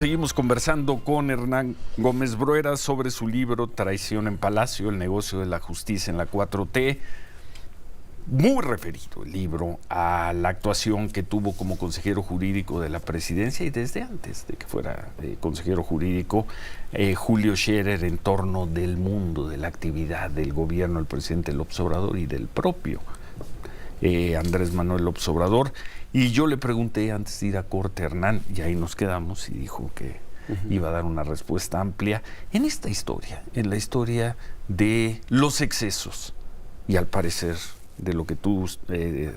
Seguimos conversando con Hernán Gómez Bruera sobre su libro Traición en Palacio, el negocio de la justicia en la 4T. Muy referido el libro a la actuación que tuvo como consejero jurídico de la presidencia y desde antes de que fuera consejero jurídico, Julio Scherer, en torno del mundo, de la actividad del gobierno del presidente López Obrador y del propio Andrés Manuel López Obrador. Y yo le pregunté antes de ir a corte a Hernán, y ahí nos quedamos, y dijo que iba a dar una respuesta amplia en esta historia, en la historia de los excesos, y al parecer de lo que tú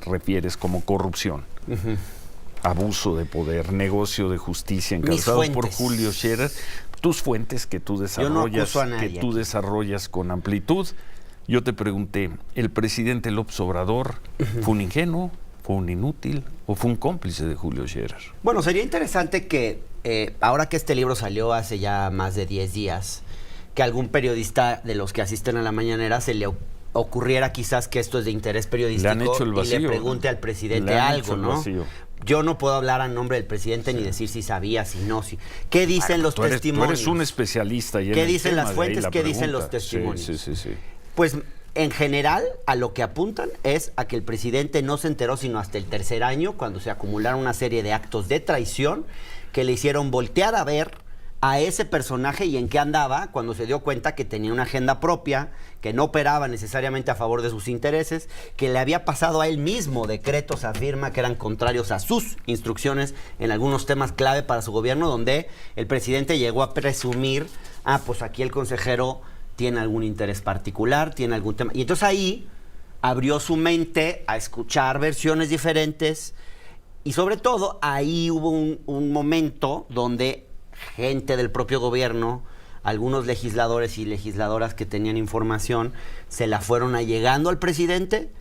refieres como corrupción, abuso de poder, negocio de justicia encabezado por Julio Scherer, tus fuentes que tú desarrollas, desarrollas con amplitud. Yo te pregunté, ¿el presidente López Obrador fue un ingenuo, fue un inútil o fue un cómplice de Julio Scherer? Bueno, sería interesante que ahora que este libro salió hace ya más de 10 días, que algún periodista de los que asisten a la mañanera se le ocurriera quizás que esto es de interés periodístico y le pregunte al presidente algo, ¿no? Yo no puedo hablar a nombre del presidente ni decir si sabía, si no, si... ¿Qué dicen los testimonios? Tú eres un especialista. ¿Qué dicen las fuentes? ¿Qué dicen los testimonios? Sí. Pues en general a lo que apuntan es a que el presidente no se enteró sino hasta el tercer año, cuando se acumularon una serie de actos de traición que le hicieron voltear a ver a ese personaje y en qué andaba, cuando se dio cuenta que tenía una agenda propia, que no operaba necesariamente a favor de sus intereses, que le había pasado a él mismo decretos, afirma, que eran contrarios a sus instrucciones en algunos temas clave para su gobierno, donde el presidente llegó a presumir, pues aquí el consejero tiene algún interés particular, tiene algún tema. Y entonces ahí abrió su mente a escuchar versiones diferentes y sobre todo ahí hubo un momento donde gente del propio gobierno, algunos legisladores y legisladoras que tenían información, se la fueron allegando al presidente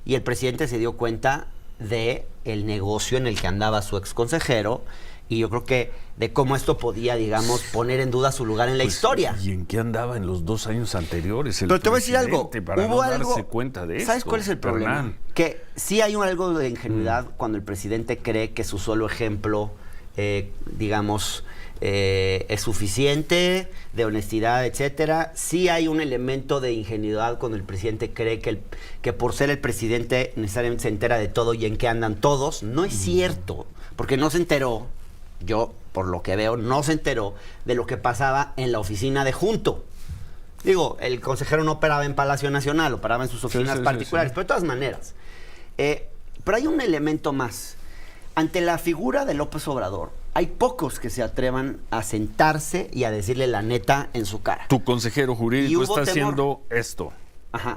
y el presidente se dio cuenta de el negocio en el que andaba su exconsejero. Y yo creo que de cómo esto podía, digamos, poner en duda su lugar en la historia. ¿Y en qué andaba en los 2 años anteriores? Pero te voy a decir algo. Para no darse cuenta de ¿Sabes esto, cuál es el problema? Hernán? Que sí hay algo de ingenuidad cuando el presidente cree que su solo ejemplo, digamos, es suficiente, de honestidad, etcétera. Sí hay un elemento de ingenuidad cuando el presidente cree que por ser el presidente necesariamente se entera de todo y en qué andan todos. No es cierto, porque no se enteró. Yo, por lo que veo, no se enteró de lo que pasaba en la oficina de Junto. Digo, el consejero no operaba en Palacio Nacional, operaba en sus oficinas particulares, pero de todas maneras. Pero hay un elemento más. Ante la figura de López Obrador, hay pocos que se atrevan a sentarse y a decirle la neta en su cara. Tu consejero jurídico está haciendo esto.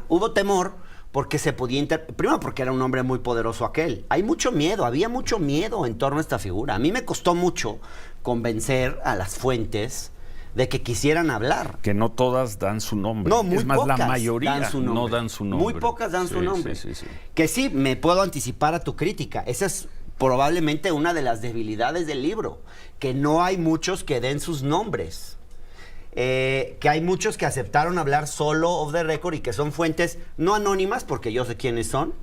Hubo temor porque se podía... Primero porque era un hombre muy poderoso aquel. Hay mucho miedo, había mucho miedo en torno a esta figura. A mí me costó mucho convencer a las fuentes de que quisieran hablar. Que no todas dan su nombre. No, muy es más, pocas la mayoría dan su nombre. no dan su nombre. Muy pocas dan su nombre. Sí. Que sí, me puedo anticipar a tu crítica. Esa es probablemente una de las debilidades del libro. Que no hay muchos que den sus nombres. Que hay muchos que aceptaron hablar solo off the record y que son fuentes no anónimas, porque yo sé quiénes son.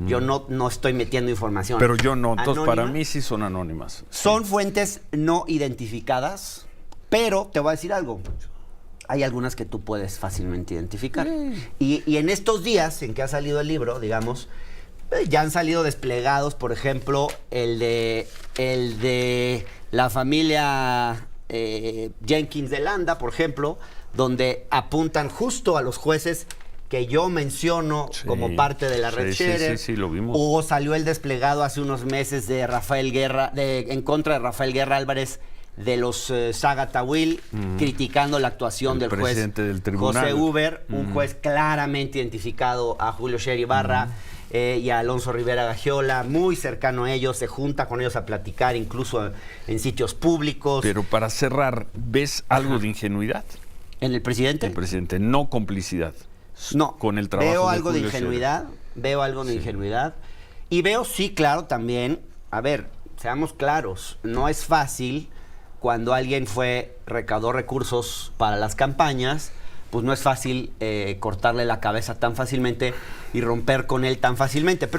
Yo no estoy metiendo información. Pero yo no, entonces para mí sí son anónimas. Son fuentes no identificadas, pero te voy a decir algo. Hay algunas que tú puedes fácilmente identificar. Y en estos días en que ha salido el libro, digamos, ya han salido desplegados, por ejemplo, el de la familia Jenkins de Landa, por ejemplo, donde apuntan justo a los jueces que yo menciono como parte de la red Scherer. Sí, lo vimos. O salió el desplegado hace unos meses de Rafael Guerra, en contra de Rafael Guerra Álvarez de los Saga Tawil, criticando la actuación del juez del tribunal, José Huber, un juez claramente identificado a Julio Scherer Ibarra. Y a Alonso Rivera Gagiola, muy cercano a ellos, se junta con ellos a platicar, incluso en sitios públicos. Pero para cerrar, ¿ves algo de ingenuidad? ¿En el presidente? El presidente, no complicidad. No, con el trabajo veo de algo de Julio ingenuidad, veo algo de ingenuidad. Y veo, sí, claro, también, a ver, seamos claros, no es fácil cuando alguien recaudó recursos para las campañas, pues no es fácil cortarle la cabeza tan fácilmente y romper con él tan fácilmente.